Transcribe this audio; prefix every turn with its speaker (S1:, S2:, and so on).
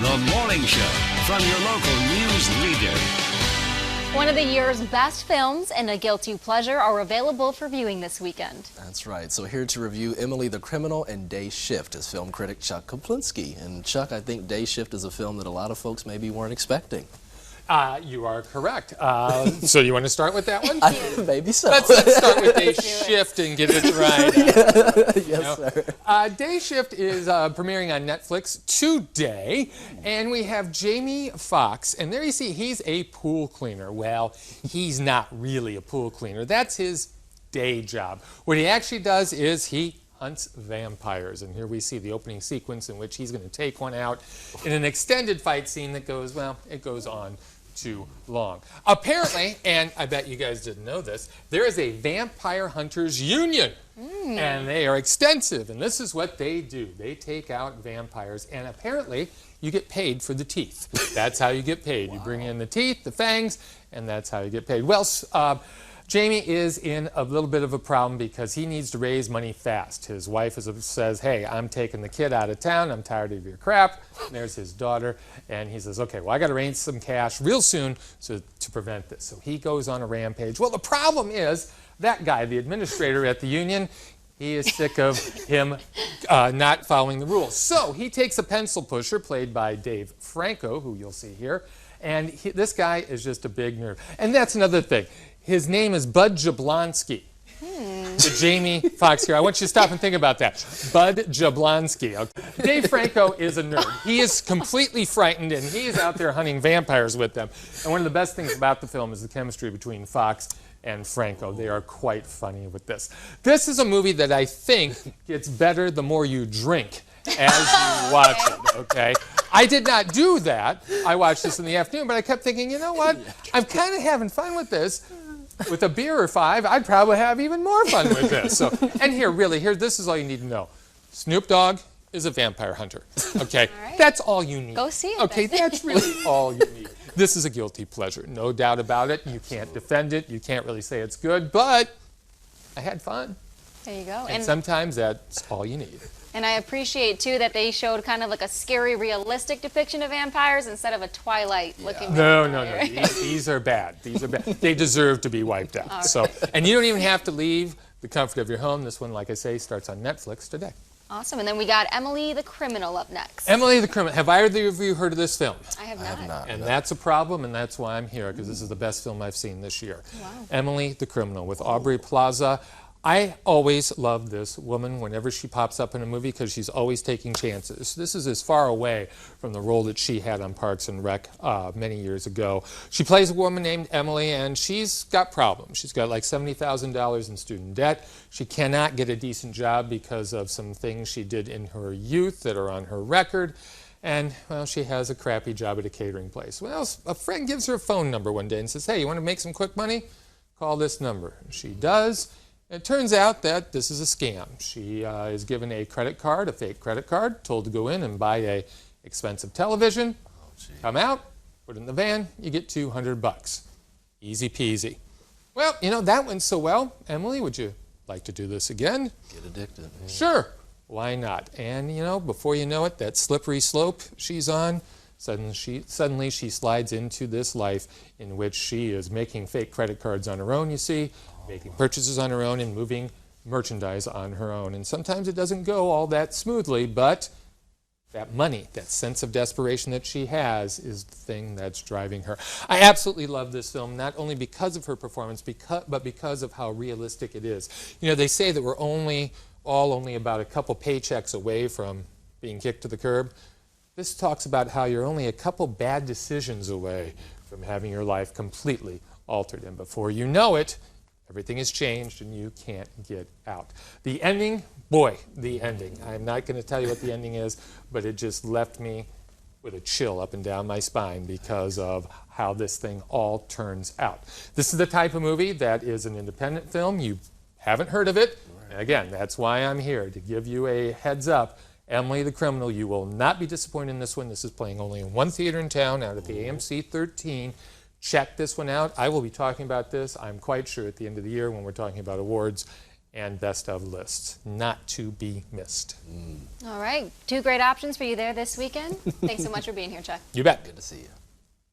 S1: The Morning Show from your local news leader.
S2: One of the year's best films and A Guilty Pleasure are available for viewing this weekend.
S3: That's right. So here to review Emily the Criminal and Day Shift is film critic Chuck. And Chuck, I think Day Shift is a film that a lot of folks maybe weren't expecting.
S4: You are correct. So you want to start with that one?
S3: Maybe so.
S4: Let's start with Day Shift and get it right.
S3: Yes, sir.
S4: Day Shift is premiering on Netflix today, and we have Jamie Foxx, and there you see he's a pool cleaner. Well, he's not really a pool cleaner. That's his day job. What he actually does is he hunts vampires, and here we see the opening sequence in which he's going to take one out in an extended fight scene that goes, well, it goes on too long. Apparently, and I bet you guys didn't know this, there is a vampire hunters union, and they are extensive, and this is what they do. They take out vampires, and apparently you get paid for the teeth. That's how you get paid. Wow. You bring in the teeth, the fangs, and that's how you get paid. Well, Jamie is in a little bit of a problem because he needs to raise money fast. His wife says, hey, I'm taking the kid out of town. I'm tired of your crap. And there's his daughter. And he says, okay, well, I got to raise some cash real soon to prevent this. So he goes on a rampage. Well, the problem is that guy, the administrator at the union, he is sick of him not following the rules. So he takes a pencil pusher, played by Dave Franco, who you'll see here. And this guy is just a big nerd. And that's another thing. His name is Bud Jablonski. The Jamie Foxx here. I want you to stop and think about that. Bud Jablonski. Okay. Dave Franco is a nerd. He is completely frightened, and he is out there hunting vampires with them. And one of the best things about the film is the chemistry between Fox and Franco. They are quite funny with this. This is a movie that I think gets better the more you drink as you watch it, okay? I did not do that. I watched this in the afternoon, but I kept thinking, you know what? I'm kind of having fun with this. With a beer or five, I'd probably have even more fun with this. So, and here, this is all you need to know. Snoop Dogg is a vampire hunter, okay?
S2: Right.
S4: That's all you need.
S2: Go see it.
S4: Okay, that's really all you need. This is a guilty pleasure, no doubt about it. You can't defend it. You can't really say it's good, but I had fun.
S2: There you go.
S4: And sometimes that's all you need.
S2: And I appreciate, too, that they showed kind of like a scary, realistic depiction of vampires instead of a Twilight-looking vampire.
S4: No. These are bad. These are bad. They deserve to be wiped out.
S2: Right.
S4: So, and you don't even have to leave the comfort of your home. This one, like I say, starts on Netflix today.
S2: Awesome. And then we got Emily the Criminal up next.
S4: Emily the Criminal. Have either of you heard of this film?
S2: I have not.
S4: And that's a problem, and that's why I'm here, because this is the best film I've seen this year.
S2: Wow.
S4: Emily the Criminal with Aubrey Plaza. I always love this woman whenever she pops up in a movie because she's always taking chances. This is as far away from the role that she had on Parks and Rec many years ago. She plays a woman named Emily, and she's got problems. She's got like $70,000 in student debt. She cannot get a decent job because of some things she did in her youth that are on her record. And, well, she has a crappy job at a catering place. Well, a friend gives her a phone number one day and says, hey, you want to make some quick money? Call this number. And she does. It turns out that this is a scam. She is given a credit card, a fake credit card, told to go in and buy a expensive television, come out, put it in the van, you get $200. Easy peasy. Well, you know, that went so well. Emily, would you like to do this again?
S3: Get addicted. Yeah.
S4: Sure. Why not? And, you know, before you know it, that slippery slope she's on, suddenly she slides into this life in which she is making fake credit cards on her own, you see, making purchases on her own and moving merchandise on her own. And sometimes it doesn't go all that smoothly, but that money, that sense of desperation that she has is the thing that's driving her. I absolutely love this film, not only because of her performance, but because of how realistic it is. You know, they say that we're only about a couple paychecks away from being kicked to the curb. This talks about how you're only a couple bad decisions away from having your life completely altered. And before you know it, everything has changed and you can't get out. The ending, boy, the ending. I'm not going to tell you what the ending is, but it just left me with a chill up and down my spine because of how this thing all turns out. This is the type of movie that is an independent film. You haven't heard of it. And again, that's why I'm here, to give you a heads up. Emily the Criminal, you will not be disappointed in this one. This is playing only in one theater in town out at the AMC 13. Check this one out. I will be talking about this, I'm quite sure, at the end of the year when we're talking about awards and best of lists. Not to be missed.
S2: All right, 2 great options for you there this weekend. Thanks so much for being here, Chuck.
S4: You bet.
S3: Good to see you.